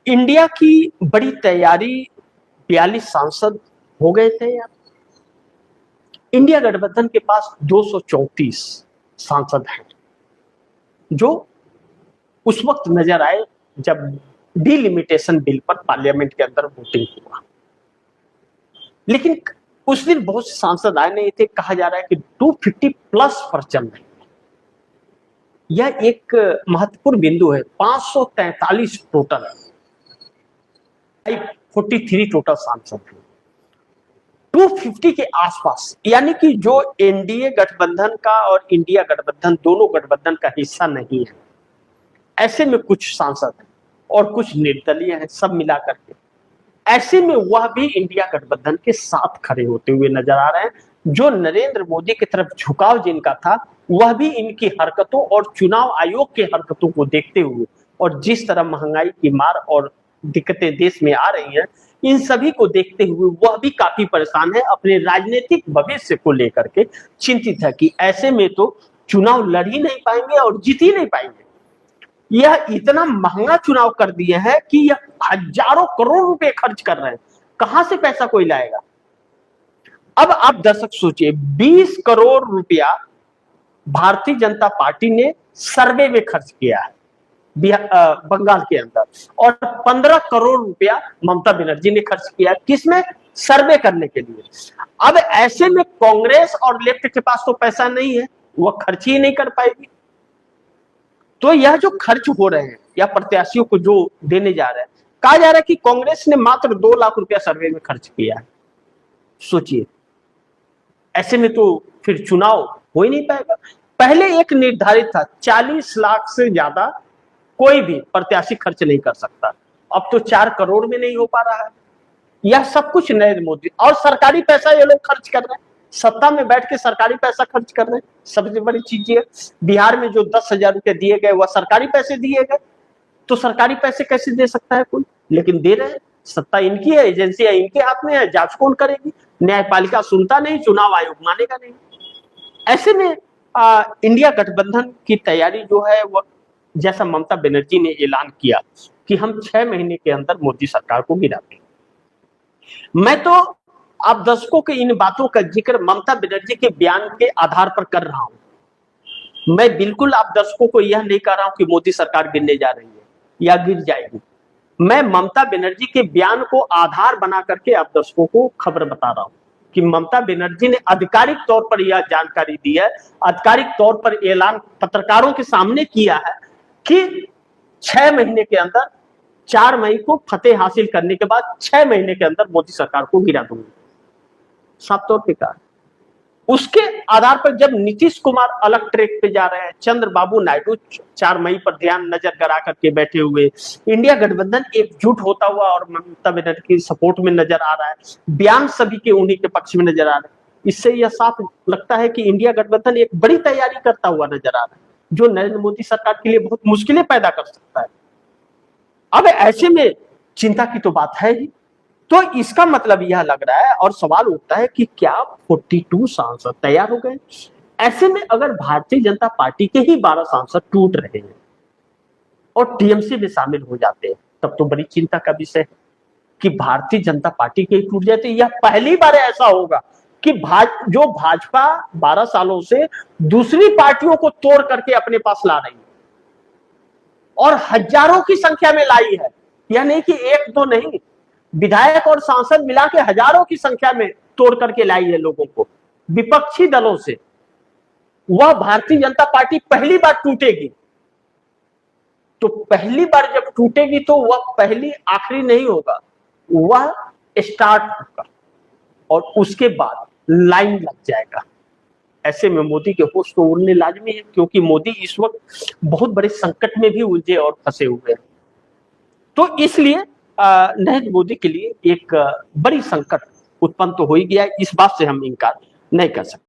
India की बड़ी तैयारी, 42 सांसद हो गए थे यार। इंडिया गठबंधन के पास 234 सांसद हैं, जो उस वक्त नजर आए जब डिलिमिटेशन बिल पर पार्लियामेंट के अंदर वोटिंग हुआ। लेकिन उस दिन बहुत से सांसद आए नहीं थे। कहा जा रहा है कि 250 प्लस पर चल रहे हैं। यह एक महत्वपूर्ण बिंदु है। 543 टोटल, 43 टोटल सांसद हैं, 250 के आसपास। यानी कि जो एनडीए गठबंधन का और इंडिया गठबंधन दोनों गठबंधन का हिस्सा नहीं है, ऐसे में कुछ सांसद हैं और कुछ निर्दलीय हैं, सब मिलाकर के। ऐसे में वह भी इंडिया गठबंधन के साथ खड़े होते हुए नजर आ रहे हैं। जो नरेंद्र मोदी की तरफ झुकाव जिनका था, वह भी इनकी हरकतों और चुनाव आयोग की हरकतों को देखते हुए, और जिस तरह महंगाई की मार और दिक्कतें देश में आ रही हैं, इन सभी को देखते हुए वह भी काफी परेशान है। अपने राजनीतिक भविष्य को लेकर के चिंतित है कि ऐसे में तो चुनाव लड़ ही नहीं पाएंगे और जीत ही नहीं पाएंगे। यह इतना महंगा चुनाव कर दिए हैं कि यह हजारों करोड़ रुपए खर्च कर रहे हैं। कहां से पैसा कोई लाएगा? अब आप दर्शक सोचिए, 20 करोड़ रुपया भारतीय जनता पार्टी ने सर्वे में खर्च किया है बंगाल के अंदर, और 15 करोड़ रुपया ममता बनर्जी ने खर्च किया किसमें? सर्वे करने के लिए। अब ऐसे में कांग्रेस और लेफ्ट के पास तो पैसा नहीं है, वह खर्च ही नहीं कर पाएगी। तो यह जो खर्च हो रहे हैं या प्रत्याशियों को जो देने जा रहे हैं, कहा जा रहा है कि कांग्रेस ने मात्र 2 लाख रुपया सर्वे में खर्च किया है। सोचिए, ऐसे में तो फिर चुनाव हो ही नहीं पाएगा। पहले एक निर्धारित था, 40 लाख से ज्यादा कोई भी प्रत्याशी खर्च नहीं कर सकता। अब तो 4 करोड़ में नहीं हो पा रहा है। यह सब कुछ नरेंद्र मोदी, और सरकारी पैसा ये लोग खर्च कर रहे हैं, सत्ता में बैठ के सरकारी पैसा खर्च कर रहे हैं। सबसे बड़ी चीज ये, बिहार में जो 10,000 रुपए दिए गए वह सरकारी पैसे दिए गए। तो सरकारी पैसे कैसे दे सकता है कोई? लेकिन दे रहे हैं। सत्ता इनकी है, एजेंसियां इनके हाथ में है, जांच कौन करेगी? न्यायपालिका सुनता नहीं, चुनाव आयोग मानेगा नहीं। ऐसे में इंडिया गठबंधन की तैयारी जो है वह, जैसा ममता बनर्जी ने ऐलान किया कि हम 6 महीने के अंदर मोदी सरकार को गिरा देंगे। मैं तो आप दर्शकों के इन बातों का जिक्र ममता बनर्जी के बयान के आधार पर कर रहा हूं। मैं बिल्कुल आप दर्शकों को यह नहीं कह रहा हूं कि मोदी सरकार गिरने जा रही है या गिर जाएगी। मैं ममता बनर्जी के बयान को आधार बना करके आप दर्शकों को खबर बता रहा हूं कि ममता बनर्जी ने आधिकारिक तौर पर यह जानकारी दी है, आधिकारिक तौर पर ऐलान पत्रकारों के सामने किया है कि 6 महीने के अंदर, 4 मई को फतेह हासिल करने के बाद 6 महीने के अंदर मोदी सरकार को गिरा दूंगी। साफ तौर पे कहा। उसके आधार पर जब नीतीश कुमार अलग ट्रैक पे जा रहे हैं, चंद्रबाबू नायडू 4 मई पर ध्यान नजर करा करके बैठे हुए, इंडिया गठबंधन एकजुट होता हुआ और ममता बनर्जी की सपोर्ट में नजर आ रहा है, बयान सभी के उन्हीं के पक्ष में नजर आ रहे हैं। इससे यह साफ लगता है कि इंडिया गठबंधन एक बड़ी तैयारी करता हुआ नजर आ रहा है, जो नरेंद्र मोदी सरकार के लिए बहुत मुश्किलें पैदा कर सकता है। अब ऐसे में चिंता की तो बात है ही। तो इसका मतलब यह लग रहा है, और सवाल उठता है कि क्या 42 सांसद तैयार हो गए? ऐसे में अगर भारतीय जनता पार्टी के ही 12 सांसद टूट रहे हैं और टीएमसी में शामिल हो जाते हैं, तब तो बड़ी चिंता का विषय है कि भारतीय जनता पार्टी के ही टूट जाते। यह पहली बार ऐसा होगा कि जो भाजपा 12 सालों से दूसरी पार्टियों को तोड़ करके अपने पास ला रही है और हजारों की संख्या में लाई है। यह नहीं कि एक दो नहीं, विधायक और सांसद मिला के हजारों की संख्या में तोड़ करके लाई है लोगों को विपक्षी दलों से। वह भारतीय जनता पार्टी पहली बार टूटेगी। तो पहली बार जब टूटेगी तो वह पहली आखिरी नहीं होगा, वह स्टार्ट होगा और उसके बाद लाइन लग जाएगा। ऐसे में मोदी के होश तो उड़ने लाजमी है, क्योंकि मोदी इस वक्त बहुत बड़े संकट में भी उलझे और फंसे हुए हैं। तो इसलिए नरेंद्र मोदी के लिए एक बड़ी संकट उत्पन्न तो हो ही गया है। इस बात से हम इनकार नहीं कर सकते।